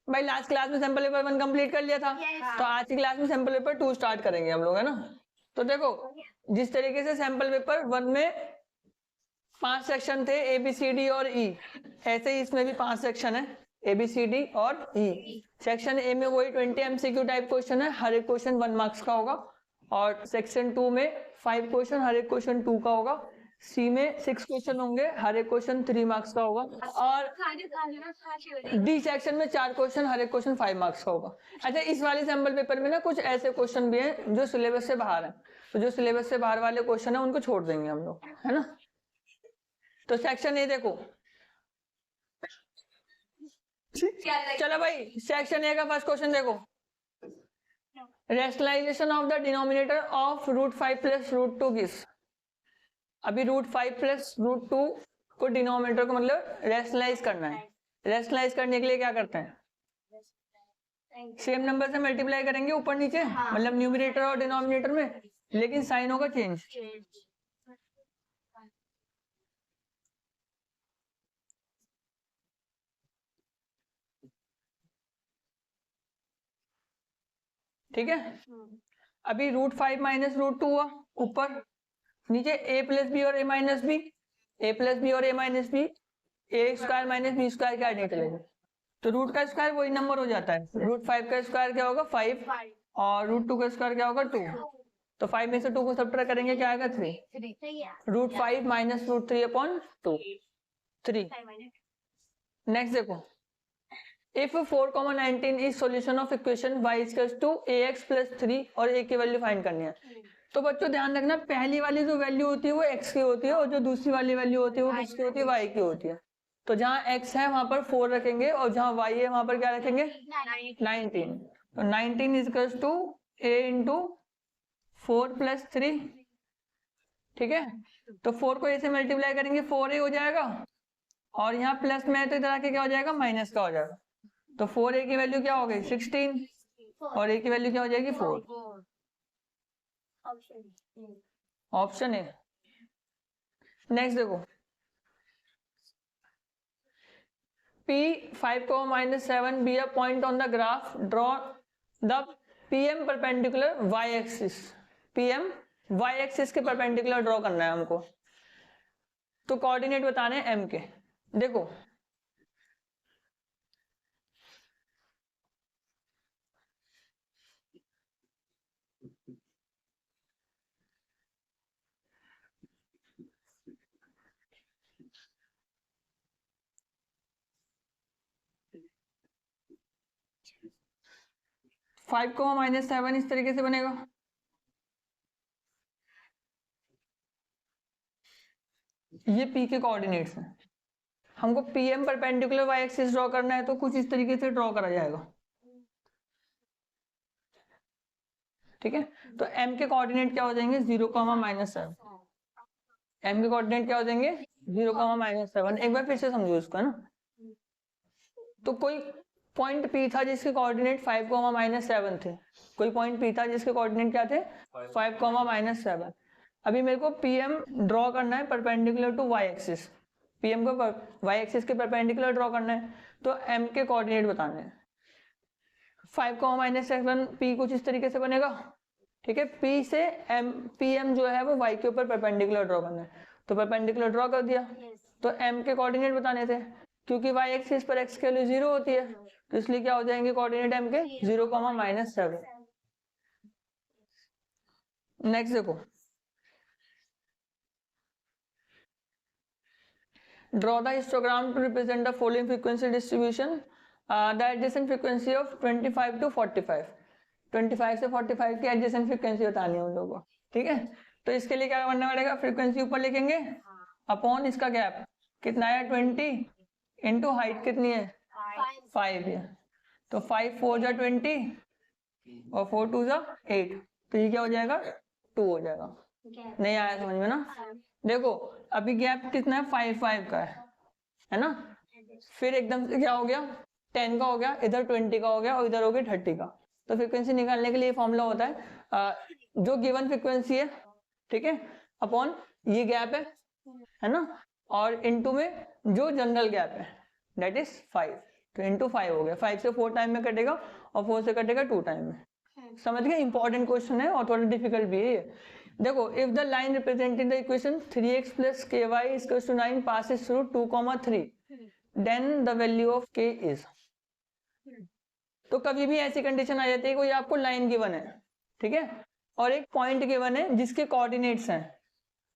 भाई last class में sample paper 1 complete कर लिया था, तो आज की क्लास में सैंपल पेपर 2 स्टार्ट करेंगे हम लोग, है ना। तो देखो जिस तरीके से सैंपल पेपर 1 में 5 सेक्शन थे ABCD और E, ऐसे ही इसमें भी 5 सेक्शन है ABCD और E। सेक्शन ए में वही 20 MCQ टाइप क्वेश्चन है, हर एक क्वेश्चन 1 मार्क्स का होगा, और सेक्शन 2 में 5 क्वेश्चन, हर एक क्वेश्चन 2 का होगा। सी में 6 क्वेश्चन होंगे, हर एक क्वेश्चन 3 मार्क्स का होगा, और डी सेक्शन में 4 क्वेश्चन, हर एक क्वेश्चन 5 मार्क्स का होगा। अच्छा, इस वाले सैंपल पेपर में ना कुछ ऐसे क्वेश्चन भी हैं जो सिलेबस से बाहर है, तो जो सिलेबस से बाहर वाले क्वेश्चन है उनको छोड़ देंगे हम लोग, है ना। तो सेक्शन ए देखो, चलो भाई सेक्शन ए का फर्स्ट क्वेश्चन देखो, rationalisation of the denominator of √5 plus √2 किस। अभी √5 प्लस √2 को डिनोमिनेटर को मतलब रेशनलाइज करना है। रेशनलाइज करने के लिए क्या करते हैं, सेम नंबर से मल्टीप्लाई करेंगे ऊपर नीचे, मतलब न्यूमरेटर और डिनोमिनेटर में, लेकिन साइन होगा चेंज। ठीक है, अभी √5 माइनस √2 हुआ ऊपर, नीचे a प्लस बी और a minus b, a plus b और a minus b, a square minus b square क्या निकलेगा, तो रूट का स्क्वायर वही नंबर हो जाता है। √5 का स्क्वायर क्या होगा 5, और √2 का स्क्वायर क्या होगा 2, तो 5 में से 2 को सब्ट्रैक्ट करेंगे क्या आएगा 3, √5 माइनस √3/2 3। नेक्स्ट देखो, if 4,19 is solution of equation y equals to ax plus 3 और a की वैल्यू फाइंड करनी है। तो बच्चों ध्यान रखना, पहली वाली जो वैल्यू होती है वो x की होती है, और जो दूसरी वाली वैल्यू होती है वो किसकी होती है, y की होती है। तो जहाँ x है वहां पर 4 रखेंगे, और जहाँ y है वहां पर क्या रखेंगे 19। तो 19 is equals to a into 4 plus 3, ठीक है। तो 4 को a से मल्टीप्लाई करेंगे 4a हो जाएगा, और यहाँ प्लस में है तो इधर आके क्या हो जाएगा माइनस का हो जाएगा। तो 4a की वैल्यू क्या हो गई 16, और a की वैल्यू क्या हो जाएगी 4, ऑप्शन ए। नेक्स्ट देखो, P 5,-7 be a point on the graph, draw the PM perpendicular y axis। PM y axis के परपेंडिकुलर ड्रॉ करना है हमको, तो कोऑर्डिनेट बताने हैं M के। देखो (5,-7) इस तरीके से बनेगा, ये P के कोऑर्डिनेट्स हैं। हमको PM perpendicular y axis draw करना है, तो कुछ इस तरीके से ड्रॉ करा जाएगा, ठीक है। तो M के कोऑर्डिनेट क्या हो जाएंगे 0,-7, M के कोऑर्डिनेट क्या हो जाएंगे 0,-7। एक बार फिर से समझो इसको, है ना। तो कोई पॉइंट P था जिसके कोऑर्डिनेट 5,-7 थे, कोई पॉइंट P था जिसके कोऑर्डिनेट क्या थे 5,-7। अभी मेरे को PM ड्रॉ करना है perpendicular to y axis, PM को y एक्सिस के परपेंडिकुलर ड्रॉ करना है, तो M के कोऑर्डिनेट बताने हैं। 5,-7 P कुछ इस तरीके से बनेगा, ठीक है। P से PM जो है वो y के ऊपर परपेंडिकुलर ड्रॉ करना है, तो परपेंडिकुलर ड्रॉ कर दिया। तो M के कोऑर्डिनेट बताने थे, क्योंकि y एक्सिस पर x की वैल्यू 0 होती है, तो इसलिए क्या हो जाएंगे कोऑर्डिनेट M के 0,-7। नेक्स्ट देखो, draw the histogram to represent the following frequency distribution, the adjacent frequency of 25 to 45। 25 से 45 की एडजेसेंट फ्रीक्वेंसी बतानी है उन लोगों को, ठीक है। तो इसके लिए क्या करना पड़ेगा, फ्रीक्वेंसी ऊपर लिखेंगे अपॉन इसका गैप कितना है 20 इंटू हाइट कितनी है 5 है, तो 5 4 जा 20 और 4 2 जा 8, तो ये क्या हो जाएगा 2 हो जाएगा। नहीं आया समझ में ना। देखो अभी गैप कितना है 5 का है ना, फिर एकदम से क्या हो गया 10 का हो गया, इधर 20 का हो गया, और इधर हो गया 30 का। तो फ्रीक्वेंसी निकालने के लिए फॉर्मूला होता है जो गिवन फ्रीक्वेंसी है, ठीक है, अपॉन ये गैप है ना, और इनटू में जो जनरल गैप है दैट इज 5। तो इंटू 5 हो गया, 5 से 4 टाइम में कटेगा और 4 से कटेगा 2 टाइम में। समझ गए, इंपॉर्टेंट क्वेश्चन है और थोड़ा डिफिकल्ट भी है। देखो, if the line representing the equation 3x + ky = 9 passes through 2, 3, then the value of k is. तो कभी भी ऐसी कंडीशन आ जाती है, कोई आपको लाइन गिवन है, ठीक है, और एक पॉइंट गिवन है जिसके कोऑर्डिनेट्स हैं,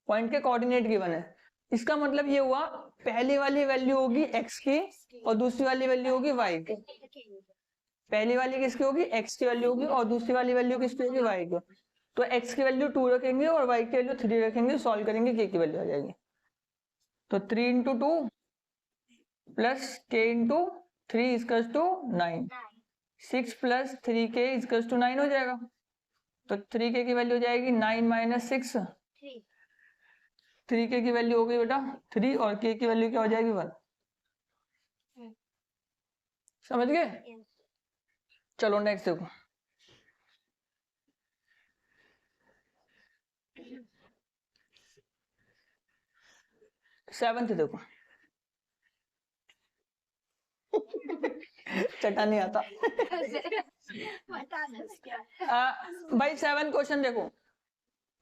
पॉइंट के कोऑर्डिनेट गिवन है। इसका मतलब ये हुआ, पहली वाली वैल्यू होगी x की और दूसरी वाली वैल्यू होगी y की। पहली वाली किसकी होगी, x की वैल्यू होगी, और दूसरी वाली वैल्यू किसकी होगी, y की। तो x की वैल्यू 2 रखेंगे और y की वैल्यू 3 रखेंगे, सॉल्व करेंगे, k की वैल्यू आ जाएगी। तो 3 × 2 + k × 3 = 9, 6 + 3k = 9 हो जाएगा। तो 3k की वैल्यू हो जाएगी 9 - 6, 3k की वैल्यू हो गई बेटा 3 और k की वैल्यू क्या हो जाएगी 1। समझ गए? चलो नेक्स्ट देखो, सेवंथ देखो। चटा नहीं आता। भाई 7 क्वेश्चन देखो,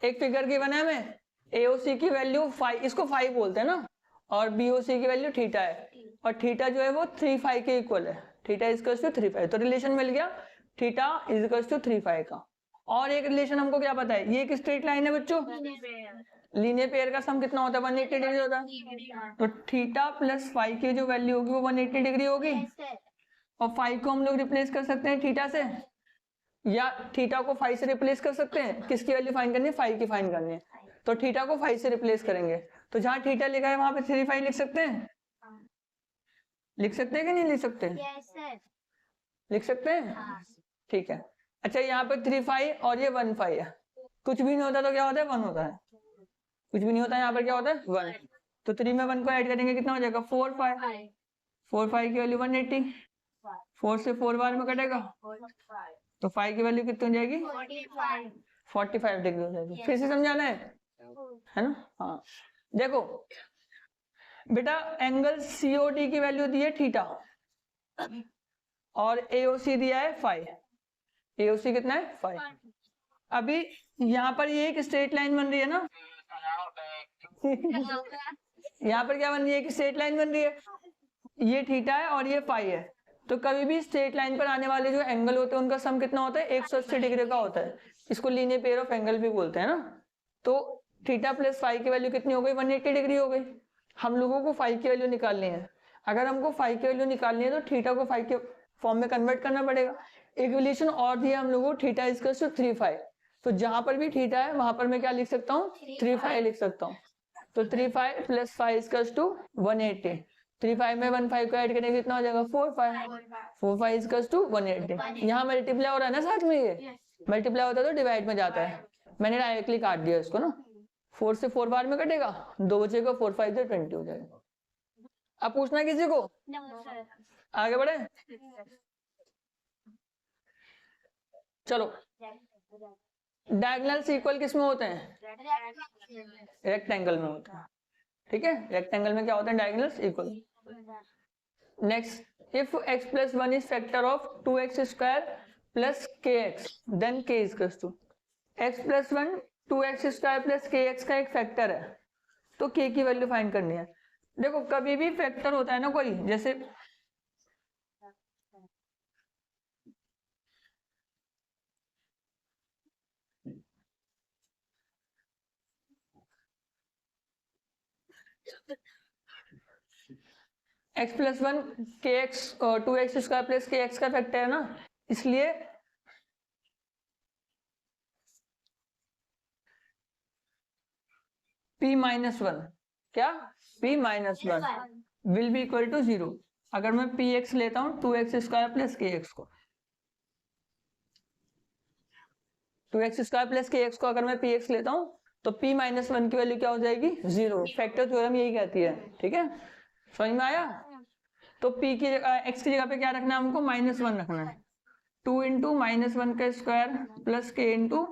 एक फिगर गिवन है हमें, AOC की वैल्यू 5, इसको 5 बोलते हैं ना, और BOC की वैल्यू थीटा है, और थीटा जो है वो 3 5 के इक्वल है, थीटा = 3 5। तो रिलेशन मिल गया थीटा = 3 5 का। और एक रिलेशन हमको क्या पता है, ये एक स्ट्रेट लाइन है बच्चों, लीनियर पेयर का सम कितना होता है, 180 डिग्री होता है। तो थीटा + 5 की जो वैल्यू होगी वो 180 डिग्री होगी, और 5 को हम लोग रिप्लेस कर सकते हैं थीटा से, या थीटा को 5 से रिप्लेस कर सकते हैं। किसकी वैल्यू फाइंड करनी है, 5 की फाइंड करनी है। तो थीटा को 5 से रिप्लेस करेंगे, तो जहां थीटा लिखा है वहां पे 3 5 लिख सकते हैं, लिख सकते हैं कि नहीं लिख सकते? लिख सकते हैं, ठीक है। अच्छा, यहाँ पे 3 5 और ये 1 5 है, कुछ भी नहीं होता तो क्या होता है, 1 होता है, कुछ भी नहीं होता, यहाँ पर क्या होता है 1। तो 3 में 1 को ऐड करेंगे, कितना हो जाएगा 4 5, 4 5 की वैल्यू 180, 4 से 4 बार में कटेगा, तो 5 की वैल्यू कितनी हो जाएगी 45 डिग्री हो जाएगी। फिर से समझाना है ना? हाँ देखो बेटा, एंगल COD की वैल्यू दी है थीटा, और AOC दिया है 5, AOC कितना है 5। अभी यहाँ पर ये एक स्ट्रेट लाइन बन रही है ना, यहाँ पर क्या बन रही है, एक स्ट्रेट लाइन बन रही है, ये थीटा है और ये 5 है। तो कभी भी स्ट्रेट लाइन पर आने वाले जो एंगल होते हैं उनका सम कितना होता है, 180 डिग्री का होता है। इसको लीनियर पेयर ऑफ एंगल भी बोलते हैं ना। तो थीटा + 5 की वैल्यू कितनी हो गई, 180 डिग्री हो गई। हम लोगों को 5 की वैल्यू निकालनी है। अगर हमको 5 की वैल्यू निकालनी है तो थीटा को 5 के फॉर्म में कन्वर्ट करना पड़ेगा। एक रिलेशन और दिया हम लोगों को, थीटा = 3 5। तो जहां पर भी थीटा है वहां पर मैं क्या लिख सकता हूँ, 3 5 लिख सकता हूँ। तो 3 5 + 5 = 180। 3 5 में 1 5 को ऐड करेंगे, कितना हो जाएगा 4 5, 4 5 = 180। यहाँ मल्टीप्लाई हो रहा है ना साथ में, ये मल्टीप्लाई होता है तो डिवाइड में जाता है, मैंने डायरेक्टली काट दिया इसको ना। 4 से 4 बार में कटेगा, 2 बचेगा, 4 5 से 20 हो जाएगा। अब पूछना किसी को, आगे बढ़े। चलो, डायगोनल्स इक्वल किस में होते हैं, रेक्टेंगल में होते हैं, ठीक है। रेक्टेंगल में क्या होता है, diagonals equal. Next, if x + 1 is factor of 2x² + kx, then k is equals to x + 1 2x² + kx का एक फैक्टर है, तो k की वैल्यू फाइंड करनी है। देखो कभी भी फैक्टर होता है ना कोई, जैसे x + 1 kx और 2x² + kx का फैक्टर है ना, इसलिए p - 1 क्या, p - 1 will be equal to 0। अगर मैं px लेता हूं 2x² + kx को, 2x² + kx को अगर मैं px लेता हूं तो p - 1 की वैल्यू क्या हो जाएगी 0। फैक्टर थ्योरम यही कहती है, ठीक है, समझ में आया। तो p की जगह, x की जगह पे क्या रखना है हमको, -1 रखना है। 2 × -1 का स्क्वायर + k ×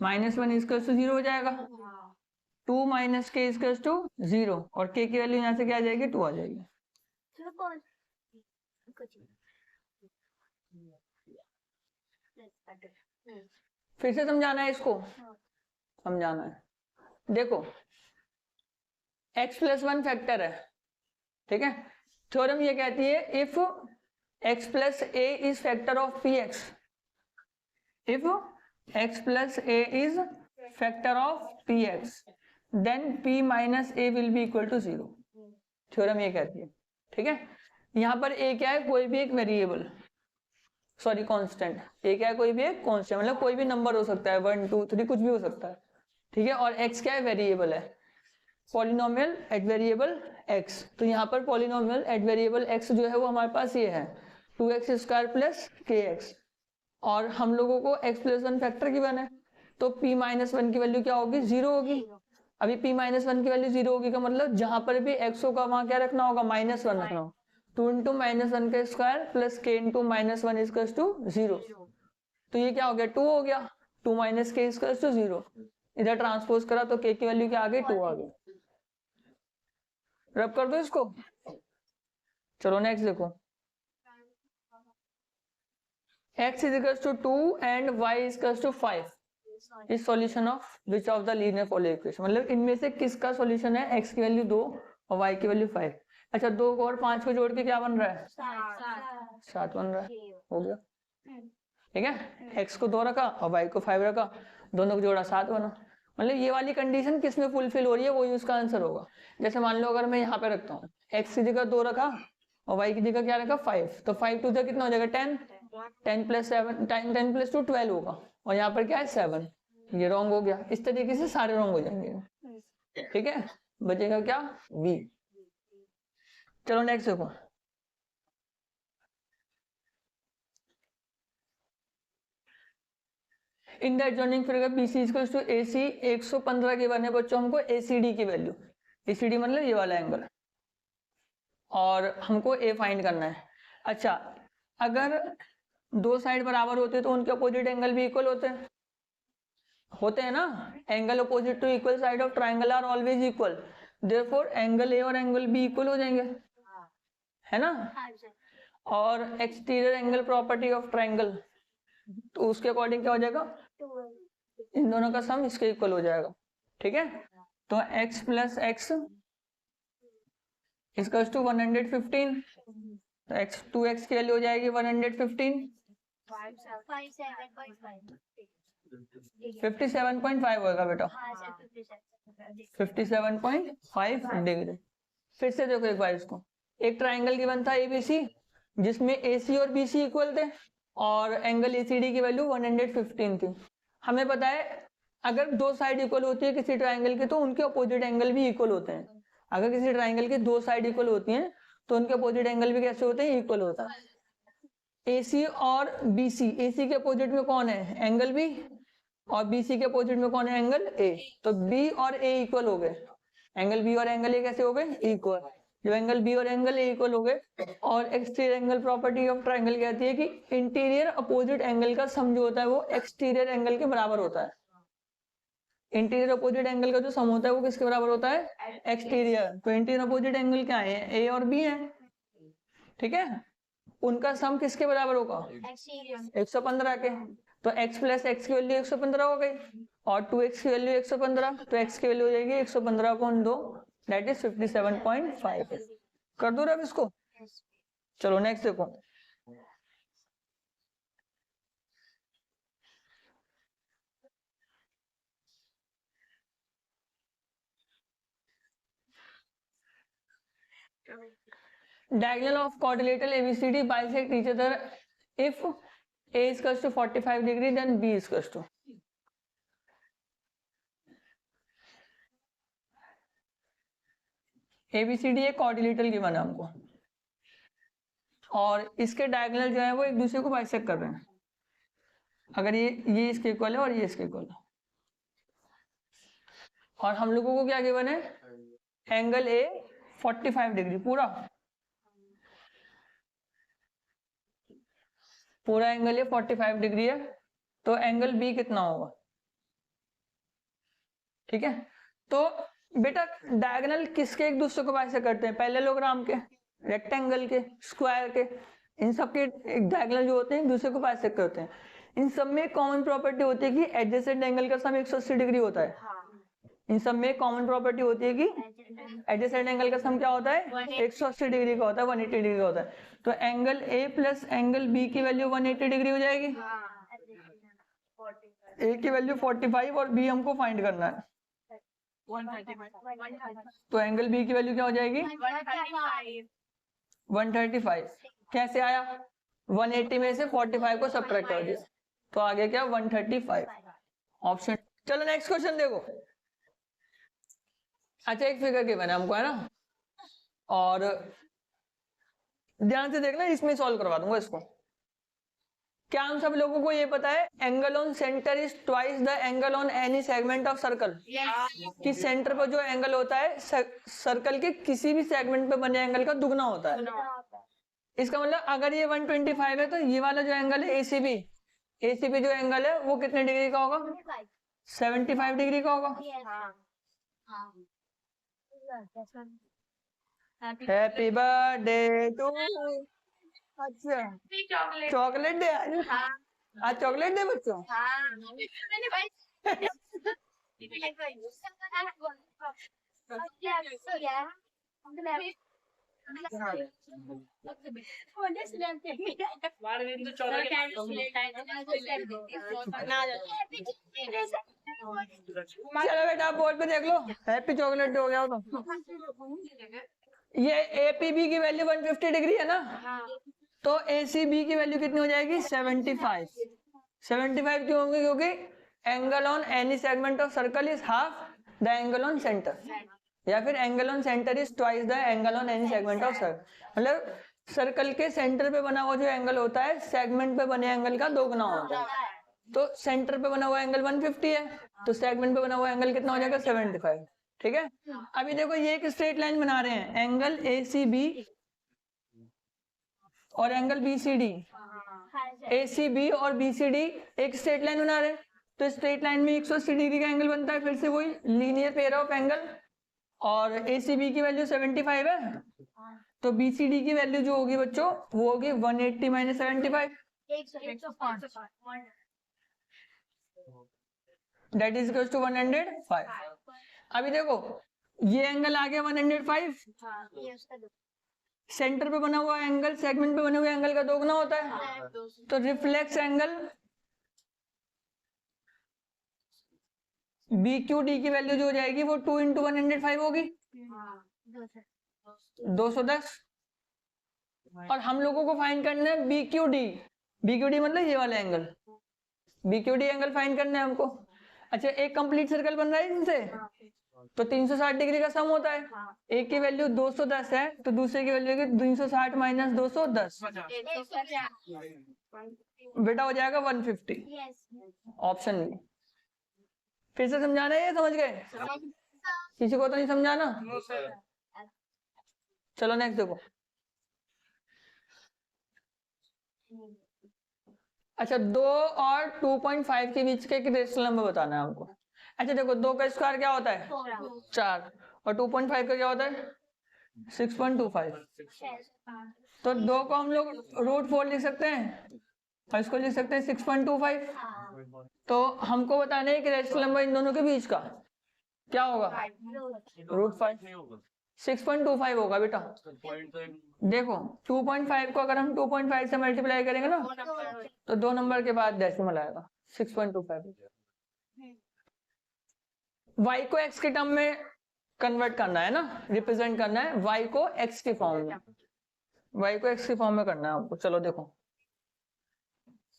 -1 = 0 हो जाएगा। 2 - k = 0 और k की वैल्यू यहाँ से क्या आ जाएगी, 2 आ जाएगी। फिर से समझाना है इसको, समझाना है। देखो x प्लस 1 फैक्टर है, ठीक है। थ्योरम ये कहती है if x plus a is factor of px, if x plus a is factor of px then p minus a will be equal to 0। Theorem ये कहती है, ठीक है। यहाँ पर a क्या है, कोई भी एक वेरिएबल, सॉरी कांस्टेंट। a क्या है, कोई भी एक कांस्टेंट, मतलब कोई भी नंबर हो सकता है, 1 2 3 कुछ भी हो सकता है, ठीक है। और x क्या है, वेरिएबल है, पॉलिनोमियल एट वेरिएबल x। तो यहाँ पर पॉलिनोमियल एट वेरिएबल x जो है वो हमारे पास ये है 2x स्क्वायर प्लस kx, और हम लोगों को x प्लस 1 फैक्टर गिवन है, तो p माइनस 1 की वैल्यू क्या होगी, 0 होगी। अभी p माइनस 1 की वैल्यू 0 होगी का मतलब जहां पर भी x होगा वहां क्या रखना होगा, -1 रखना होगा। 2 इंटू माइनस 1 का square plus k into minus 1 equals to 0। तो ये क्या हो गया, 2 हो गया, 2 माइनस k इक्वल्स टू 0। इधर ट्रांसपोज करा तो k की वैल्यू क्या आ गई, 2 आ गई। रब कर दो इसको। चलो नेक्स्ट देखो, x is equals to 2 and y equals to 5 is solution of which of the linear polar equation. मतलब इनमें से किसका सॉल्यूशन है, x की वैल्यू 2 और y की वैल्यू 5। अच्छा 2 और 5 को जोड़ के क्या बन रहा है, 7 बन रहा है, हो गया, ठीक है। x को 2 रखा और y को 5 रखा, दोनों को जोड़ा 7 बना। मतलब ये वाली कंडीशन किसमें फुलफिल हो रही है, वही उसका आंसर होगा। जैसे मान लो अगर मैं यहाँ पे रखता हूँ x की जगह 2 रखा और y की जगह क्या रखा 5, तो 5 टू कितना हो जाएगा 10, 10 प्लस 7 10 प्लस 2 12 होगा, और यहाँ पर क्या है 7, ये रॉन्ग हो गया। इस तरीके से सारे रॉन्ग हो जाएंगे, ठीक है। बचेगा क्या, v। चलो नेक्स्ट देखो, in the adjoining figure BC equals to AC 115 के बने बच्चों हमको ACD की वैल्यू, ACD मतलब ये वाला एंगल, और हमको A फाइंड करना है। अच्छा अगर दो साइड बराबर होते तो उनके अपोजिट एंगल भी इक्वल होते हैं ना। Angle opposite to equal side of triangle are always equal, therefore angle A और एंगल B इक्वल हो जाएंगे, है ना। और exterior angle property of triangle, तो उसके अकॉर्डिंग क्या हो जाएगा, इन दोनों का सम इसके इक्वल हो जाएगा, ठीक है। तो x plus x equals to 115, तो x 2x की वैल्यू हो जाएगी 115, 57.5 होगा बेटा, 57.5 डिग्री। फिर से देखो एक बार इसको, एक ट्राइंगल गिवन था ABC जिसमें AC और BC इक्वल थे और एंगल ACD की वैल्यू 115 थी। हमें पता है अगर दो साइड इक्वल होती है किसी ट्राइंगल के तो उनके अपोजिट एंगल भी इक्वल होते हैं। अगर किसी ट्राइंगल की दो साइड इक्वल होती हैं तो उनके अपोजिट एंगल भी कैसे होते हैं, इक्वल होता है। AC और BC, AC के अपोजिट में कौन है, एंगल B, और BC के अपोजिट में कौन है, एंगल A। तो B और A इक्वल हो गए, एंगल B और एंगल A कैसे हो गए, इक्वल। जो एंगल B और एंगल A इक्वल हो गए, और exterior angle property of triangle कहती है कि इंटीरियर अपोजिट एंगल का सम जो होता है वो एक्सटीरियर एंगल के बराबर होता है। इंटीरियर अपोजिट एंगल का जो सम होता है वो किसके बराबर होता है, एक्सटीरियर। तो इंटीरियर अपोजिट एंगल क्या है, A और B है, ठीक है। उनका सम किसके बराबर होगा, 115 के। तो x प्लस एक्स की वैल्यू 115 हो गई और 2x की वैल्यू 115, तो x की वैल्यू हो जाएगी 115/2, दैट इज 57.5। कर दो रब इसको। चलो नेक्स्ट देखो, diagonal of quadrilateral ABCD bisect each other if A is equals to 45 degree then B is equals to, ABCD एक quadrilateral गिवन है हमको और इसके डायगोनल जो है वो एक दूसरे को बाइसेक्ट कर रहे हैं। अगर ये इसके इक्वल है और ये इसके इक्वल है, और हम लोगों को क्या गिवन है, एंगल A 45 डिग्री, पूरा एंगल A 45 डिग्री है, तो एंगल B कितना होगा, ठीक है। तो बेटा डायगोनल किसके एक दूसरे को बाइसेक्ट करते हैं, पैरेललोग्राम के, रेक्टेंगल के, स्क्वायर के। इन सब के डायगोनल जो होते हैं एक दूसरे को बाइसेक्ट करते हैं। इन सब में कॉमन प्रॉपर्टी होती है कि एडजेसेंट एंगल का सम 180 डिग्री होता है। इन सब में कॉमन प्रॉपर्टी होती है कि एडजेसेंट एंगल का सम क्या होता है 180 डिग्री का होता है, 180 डिग्री का होता है। तो angle A plus angle B की वैल्यू 180 डिग्री हो जाएगी। ए की वैल्यू 45 और बी हमको फाइंड करना है 135। तो एंगल बी की वैल्यू क्या हो जाएगी 135। कैसे आया 180 में से 45 को सब्ट्रैक्ट कर दिया तो आ गया क्या 135 ऑप्शन। चलो नेक्स्ट क्वेश्चन देखो। अच्छा एक फिगर गिवन है हमको है ना, और ध्यान से देखना, इसमें सॉल्व करवा दूंगा इसको। क्या हम सब लोगों को ये पता है angle on centre is twice the angle on any segment of circle. कि सेंटर पर जो एंगल होता है सर्कल के किसी भी सेगमेंट पे बने एंगल का दुगना होता है। इसका मतलब अगर ये 125 है तो ये वाला जो एंगल है एसीबी जो एंगल है वो कितने डिग्री का होगा 75 डिग्री का होगा। Happy birthday to. अच्छा चॉकलेट दे आज चॉकलेट दे बच्चों। चलो बेटा आप बोर्ड पे देख लो हैप्पी चॉकलेट डे हो गया तो। ये एपीबी की वैल्यू 150 डिग्री है ना, तो एसीबी की वैल्यू कितनी हो जाएगी 75 क्यों होगी क्योंकि angle on any segment of circle is half the angle on centre, या फिर angle on centre is twice the angle on any segment of circle. मतलब सर्कल के सेंटर पे बना हुआ जो एंगल होता है सेगमेंट पे बने एंगल का दोगुना होता है। तो सेंटर पे बना हुआ एंगल 150 है तो सेगमेंट पे बना हुआ एंगल कितना हो जाएगा 75। ठीक है, अभी देखो ये एक स्ट्रेट लाइन बना रहे हैं एंगल एसीबी और एंगल बीसीडी। एसीबी और बीसीडी एक स्ट्रेट लाइन बना रहे हैं तो स्ट्रेट लाइन में 180 डिग्री का एंगल बनता है। फिर से वही लीनियर पेयर ऑफ एंगल, और एसीबी की वैल्यू 75 है तो बीसीडी की वैल्यू जो होगी बच्चों वो होगी 180 minus 75 that is equal to 105। अभी देखो ये एंगल आ गया 105, सेंटर पे बना हुआ एंगल सेगमेंट पे बने हुए एंगल का दोगुना होता है। तो रिफ्लेक्स एंगल BQD की वैल्यू जो हो जाएगी वो 2 इंटू 105 होगी 210। और हम लोगों को फाइंड करना है BQD मतलब ये वाला एंगल, BQD एंगल फाइंड करना है हमको। अच्छा एक कंप्लीट सर्कल बन रहा है इनसे तो 360 डिग्री का सम होता है। एक की वैल्यू 210 है तो दूसरे की वैल्यू 360 माइनस 210 बेटा हो जाएगा 150 ऑप्शन में। फिर से समझाना है ये समझ गए, किसी को तो नहीं समझाना। चलो नेक्स्ट देखो। अच्छा 2 और 2.5 के बीच का एक रेशनल नंबर बताना है हमको। अच्छा देखो 2 का स्क्वायर क्या होता है 4 और 2.5 का क्या होता है 6.25। तो 2 को हम लोग √4 लिख सकते हैं और इसको लिख सकते हैं 6.25। तो हमको बताना है कि रेशनल नंबर इन दोनों के बीच का क्या होगा √5। 6.25 होगा बेटा। देखो 2.5 को अगर हम 2.5 से मल्टीप्लाई करेंगे ना तो 2 नंबर के बाद डेसिमल आएगा 6.25। y को x के टर्म में कन्वर्ट करना है ना, रिप्रेजेंट करना है y को x के फॉर्म में, y को x के फॉर्म में करना है हमको। चलो देखो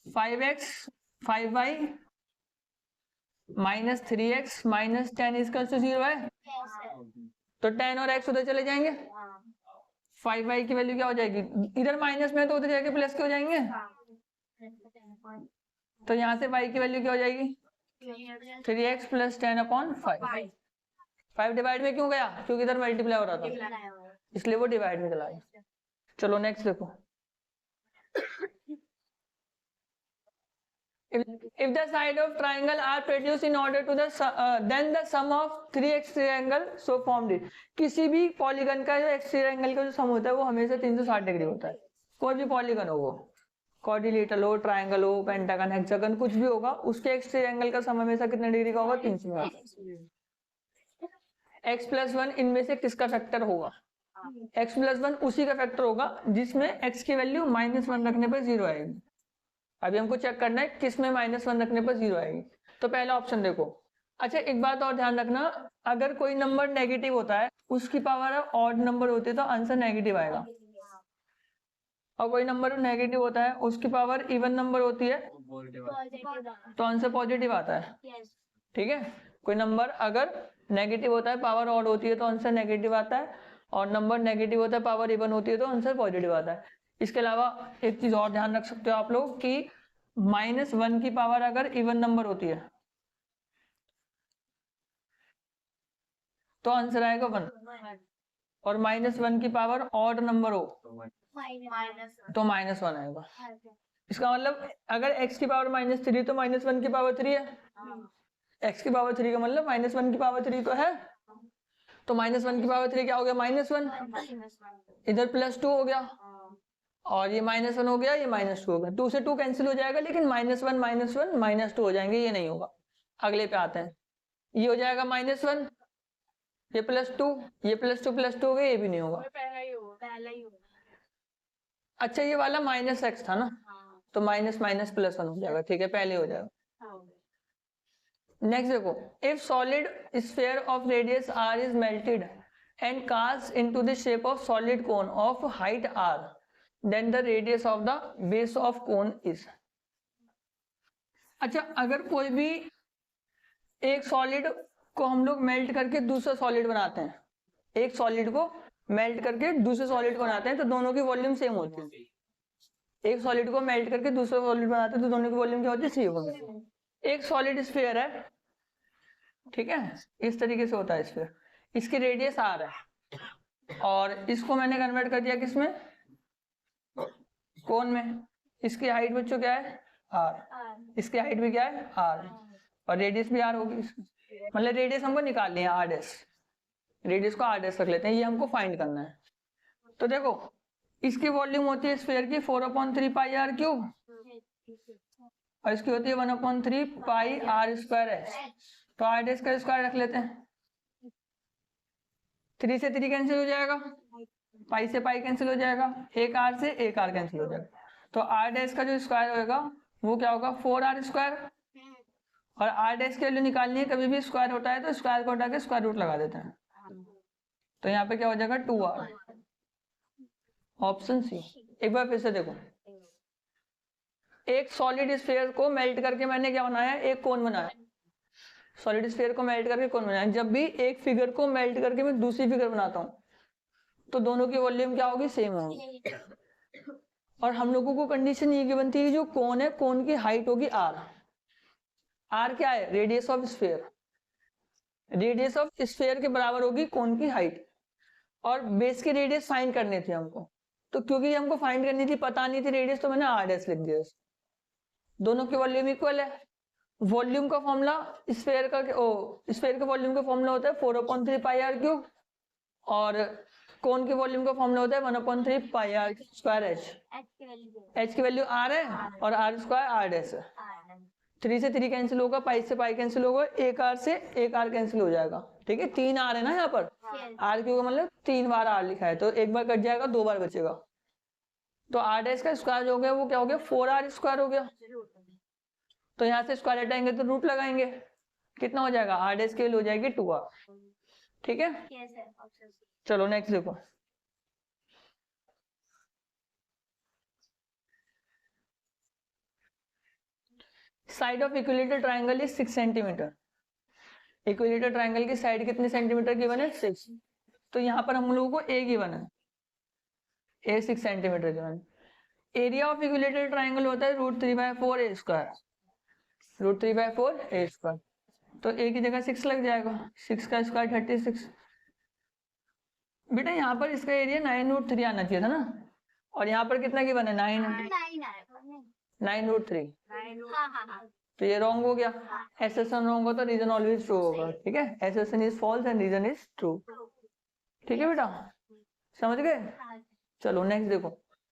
5x 5y minus 3x minus 10 equal to 0 है तो 10 और x उधर चले जाएंगे। 5y की वैल्यू क्या हो जाएगी, इधर माइनस में तो उधर जाके प्लस के हो जाएंगे। तो यहाँ से y की वैल्यू क्या हो जाएगी 3x प्लस 10/5। 5 डिवाइड में क्यों गया क्योंकि इधर मल्टीप्लाई हो रहा था इसलिए वो डिवाइड में चला गया। चलो नेक्स्ट देखो। If the side of triangle are produced in order to then the sum of 3 exterior angle so formed it। किसी भी पॉलीगन का जो एक्सटीरियर एंगल का जो सम होता है वो हमेशा 360 डिग्री होता है। कोई भी पॉलीगन हो, वो क्वाड्रिलेटरल हो, ट्रायंगल हो, पेंटागन, हेक्सागन, कुछ भी होगा, उसके एक्सट्रीम एंगल का सम हमेशा कितने डिग्री का होगा? 360। x+1 इनमें से किसका फैक्टर होगा? x+1 उसी का फैक्टर होगा जिसमें x की वैल्यू -1 रखने पर 0 आएगी। अभी हमको चेक करना है किसमें -1 रखने पर 0 आएगी। तो पहला ऑप्शन देखो। अच्छा, एक बात और ध्यान रखना, अगर कोई नंबर नेगेटिव होता है, उसकी पावर ऑड नंबर होती है तो आंसर नेगेटिव आएगा, और कोई नंबर नेगेटिव होता है उसकी पावर इवन नंबर होती है तो आंसर पॉजिटिव आता है। ठीक है, कोई नंबर अगर नेगेटिव होता है, पावर ऑड होती है तो आंसर नेगेटिव आता है, और नंबर नेगेटिव होता है, पावर इवन होती है तो आंसर पॉजिटिव आता है। इसके अलावा एक चीज और ध्यान रख सकते हो आप लोग कि -1 की पावर अगर इवन नंबर होती है तो आंसर आएगा 1, और -1 की पावर ऑड नंबर हो तो -1 आएगा। इसका मतलब अगर x की पावर -3 तो -1 की पावर 3 है, x की पावर 3 का मतलब -1 की पावर 3 तो है, तो -1 की पावर 3 क्या हो गया? -1, इधर +2 हो गया, और ये -1 हो गया, ये -2 हो गया, 2 से 2 कैंसिल हो जाएगा, लेकिन -1 -2 हो जाएंगे, ये नहीं होगा। अगले पे आते हैं, ये हो जाएगा -1, ये +2, ये +2 हो गया, ये भी नहीं होगा। पहला ही होगा। अच्छा, ये वाला -x था ना, तो -+1 हो जाएगा। ठीक है, पहले हो जाएगा। नेक्स्ट देखो, if solid sphere of radius r is melted and cast into the shape of solid cone of height r, then the radius of the base of cone is. अच्छा, अगर कोई भी एक सॉलिड को हम लोग मेल्ट करके दूसरा सॉलिड बनाते हैं, एक सॉलिड को मेल्ट करके दूसरे सॉलिड को बनाते हैं तो दोनों की वॉल्यूम सेम होती है। एक सॉलिड को मेल्ट करके दूसरा सॉलिड बनाते हैं तो दोनों की वॉल्यूम क्या होती है? सेम होती है। एक सॉलिड स्फीयर है, ठीक है, इस तरीके से होता है स्फीयर, इसकी रेडियस r है, और इसको मैंने कन्वर्ट कर दिया किसमें? कोन में। इसकी हाइट बच्चों क्या है? r, इसकी हाइट भी क्या है? r, और रेडियस भी r होगी। मतलब रेडियस हमको निकालनी है, r डैश, रेडियस को r डैश रख लेते हैं, ये हमको फाइंड करना है। तो देखो, इसकी वॉल्यूम होती है स्फीयर की 4/3 पाई r क्यूब, और इसकी होती है 1/3 पाई r स्क्वायर है, तो r डैश का स्क्वायर रख लेते हैं। 3 से 3 कैंसिल हो जाएगा, पाई से पाई कैंसिल हो जाएगा, एक r से एक r कैंसिल हो जाएगा, तो r डैश का जो स्क्वायर होगा वो क्या होगा? 4r स्क्वायर, और r डैश की वैल्यू निकालनी है, कभी भी स्क्वायर होता है तो स्क्वायर को हटा के स्क्वायर रूट लगा देते हैं, तो यहाँ पे क्या हो जाएगा? 2r, option C. एक बार फिर से देखो, एक सॉलिड स्फीयर को मेल्ट करके मैंने क्या बनाया? एक कोन बनाया। सॉलिड स्फीयर को मेल्ट करके कोन बनाया। जब भी एक फिगर को मेल्ट करके मैं दूसरी फिगर बनाता हूँ तो दोनों की वॉल्यूम क्या होगी? सेम होगी, और हम लोगों को कंडीशन ये गिवन थी, जो कोन है, कोन की हाइट होगी r। r क्या है? Radius of sphere, radius of sphere के बराबर होगी कोन की हाइट, और बेस की रेडियस फाइंड करनी थी हमको, तो क्योंकि हमको फाइंड करनी थी, पता नहीं थी रेडियस, तो मैंने r डैश लिख दिया। दोनों की वॉल्यूम इक्वल है। वॉल्यूम का फॉर्मूला स्फीयर का, स्फीयर के वॉल्यूम का फॉर्मूला होता है 4/3 पाई r क्यूब, और कोन के वॉल्यूम का फॉर्मूला होता है 1/3 पाई r स्क्वायर h। h की वैल्यू r है, और r स्क्वायर r डैश है। 3 से 3 कैंसिल होगा, पाई से पाई कैंसिल होगा, एक r से एक r कैंसिल हो जाएगा। ठीक है, 3 r है ना यहाँ पर, r क्यूब मतलब 3 बार r लिखा है, तो एक बार कट जाएगा, 2 बार बचेगा, तो r डैश का स्क्वायर हो गया, वो क्या हो गया? 4r स्क्वायर हो गया। तो यहाँ से स्क्वायर हटाएंगे तो रूट लगाएंगे, कितना हो जाएगा? r डैश की वैल्यू हो जाएगी 2r। ठीक है, चलो नेक्स्ट देखो, side of equilateral triangle is 6 centimetre. Equilateral triangle की साइड कितने सेंटीमीटर गिवन है? 6। तो यहाँ पर हम लोगों को a गिवन है, a 6 centimetre given. Area of equilateral triangle होता है √3/4 a स्क्वायर, √3/4 a स्क्वायर, तो a की जगह 6 लग जाएगा, 6 का स्क्वायर 36। बेटा यहाँ पर इसका एरिया 9√3 आना चाहिए था ना, और यहाँ पर कितना गिवन है? 9√3, तो ये रॉन्ग हो गया। एसेशन रॉन्ग हो तो रीजन ऑलवेज ट्रू होगा। ठीक है, assertion is false and reason is true. ठीक है बेटा, समझ गए? चलो नेक्स्ट देखो,